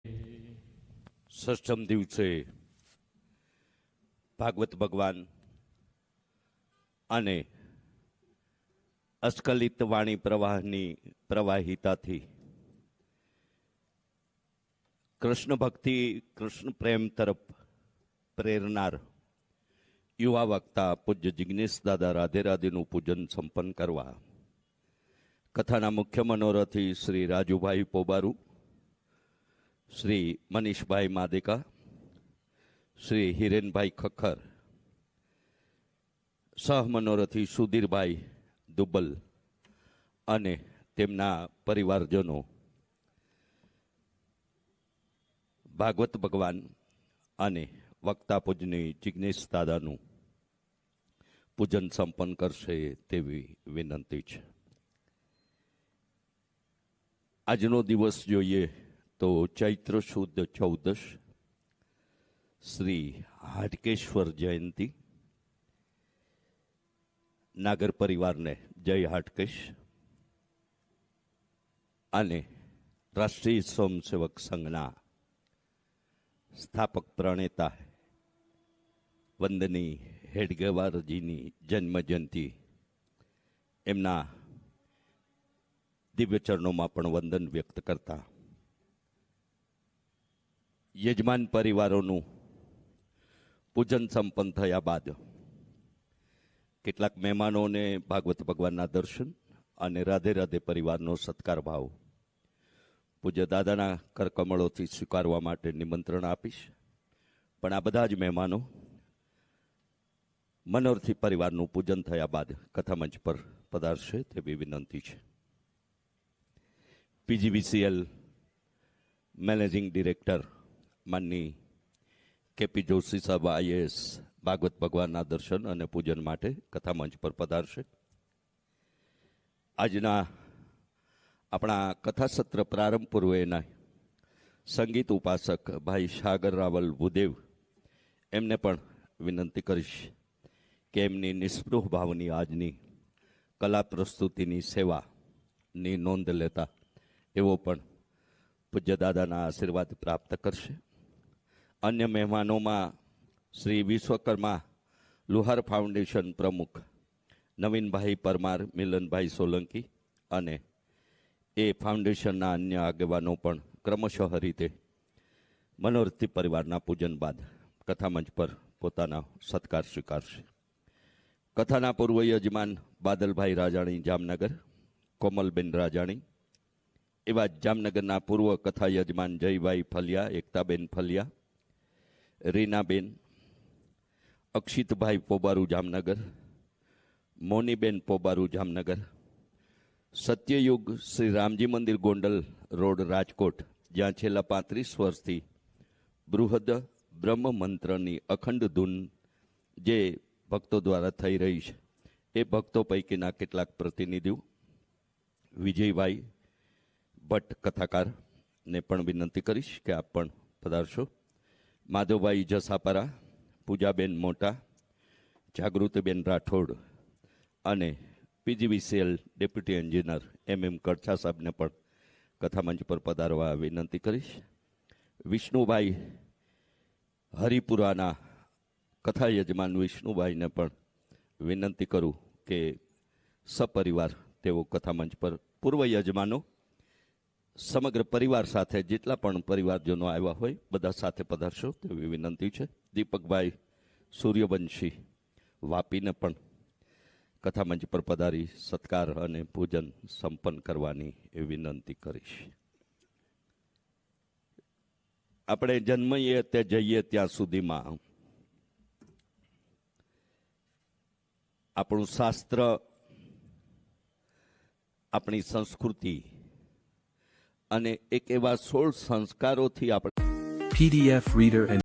ષષ્ઠમ દિવસે ભાગવત ભગવાન અને અસ્ખલિત વાણી પ્રવાહની પ્રવાહિતાથી કૃષ્ણ ભક્તિ, કૃષ્ણ પ્રેમ તરફ પ્રેરનાર યુવા વક્તા પૂજ્ય જિગ્નેશ દાદા રાધે રાધેનું પૂજન સંપન્ન કરવા કથાના મુખ્ય મનોરથી શ્રી રાજુભાઈ પોબારુ, શ્રી મનીષભાઈ માદેકા, શ્રી હિરેનભાઈ ખખર, સહમનોરથી સુધીરભાઈ દુબલ અને તેમના પરિવારજનો ભાગવત ભગવાન અને વક્તા પૂજની જિગ્નેશ દાદાનું પૂજન સંપન્ન કરશે તેવી વિનંતી છે. આજનો દિવસ જોઈએ તો ચૈત્ર શુદ્ધ 14 શ્રી હાટકેશ્વર જયંતિ. નાગર પરિવારને જય હાટકેશ અને રાષ્ટ્રીય સ્વયંસેવક સંઘના સ્થાપક પ્રણેતા વંદની હેડગેવારજીની જન્મજયંતિ, એમના દિવ્ય ચરણોમાં પણ વંદન વ્યક્ત કરતા યજમાન પરિવારોનું પૂજન સંપન્ન થયા બાદ કેટલાક મહેમાનોને ભાગવત ભગવાનના દર્શન અને રાધે રાધે પરિવારનો સત્કાર ભાવ પૂજ્ય દાદાના કરકમળોથી સ્વીકારવા માટે નિમંત્રણ આપીશ. પણ આ બધા જ મહેમાનો મનોરથી પરિવારનું પૂજન થયા બાદ કથામંચ પર પધારશે તેવી વિનંતી છે. પીજીવીસીએલ મેનેજિંગ ડિરેક્ટર માનની કેપી જોશી સાહેબ આઈએએસ ભાગવત ભગવાનના દર્શન અને પૂજન માટે કથામંચ પર પધારશે. આજના આપણા કથાસત્ર પ્રારંભ પૂર્વેના સંગીત ઉપાસક ભાઈ સાગર રાવલ ભૂદેવ, એમને પણ વિનંતી કરીશ કે એમની નિસ્પૃહ ભાવની આજની કલા પ્રસ્તુતિની સેવાની નોંધ લેતા એવો પણ પૂજ્ય દાદાના આશીર્વાદ પ્રાપ્ત કરશે. અન્ય મહેમાનોમાં શ્રી વિશ્વકર્મા લુહાર ફાઉન્ડેશન પ્રમુખ નવીનભાઈ પરમાર, મિલનભાઈ સોલંકી અને એ ફાઉન્ડેશનના અન્ય આગેવાનો પણ ક્રમશઃ રીતે મનોરથી પરિવારના પૂજન બાદ કથામંચ પર પોતાના સત્કાર સ્વીકારશે. કથાના પૂર્વ યજમાન બાદલભાઈ રાજાણી જામનગર, કોમલબેન રાજાણી, એવા જામનગરના પૂર્વ કથા યજમાન જયભાઈ ફલિયા, એકતાબેન ફલિયા, રીનાબેન, અક્ષિતભાઈ પોબારુ જામનગર, મોનીબેન પોબારુ જામનગર, સત્યયુગ શ્રી રામજી મંદિર ગોંડલ રોડ રાજકોટ, જ્યાં છેલ્લા 35 વર્ષથી બૃહદ બ્રહ્મ મંત્રની અખંડ ધૂન જે ભક્તો દ્વારા થઈ રહી છે, એ ભક્તો પૈકીના કેટલાક પ્રતિનિધિઓ વિજયભાઈ ભટ્ટ કથાકારને પણ વિનંતી કરીશ કે આપ પણ પધારશો. માધવભાઈ જસાપરા, પૂજાબેન મોટા, જાગૃતિબેન રાઠોડ અને PGVCL deputy engineer MM Kadchha સાહેબને પણ કથામંચ પર પધારવા વિનંતી કરીશ. વિષ્ણુભાઈ હરિપુરાના કથા યજમાન વિષ્ણુભાઈને પણ વિનંતી કરું કે સપરિવાર તેઓ કથામંચ પર, પૂર્વ યજમાનો સમગ્ર પરિવાર સાથે જેટલા પણ પરિવારજનો આવ્યા હોય બધા સાથે પધારશો તેવી વિનંતી છે. દીપકભાઈ સૂર્યવંશી વાપીને પણ કથામંચ પર પધારી સત્કાર અને પૂજન સંપન્ન કરવાની એ વિનંતી કરીશ. આપણે જન્મીએ તે જઈએ ત્યાં સુધીમાં આપણું શાસ્ત્ર, આપણી સંસ્કૃતિ અને એક એવા 16 સંસ્કારોથી આપણે PDF Reader and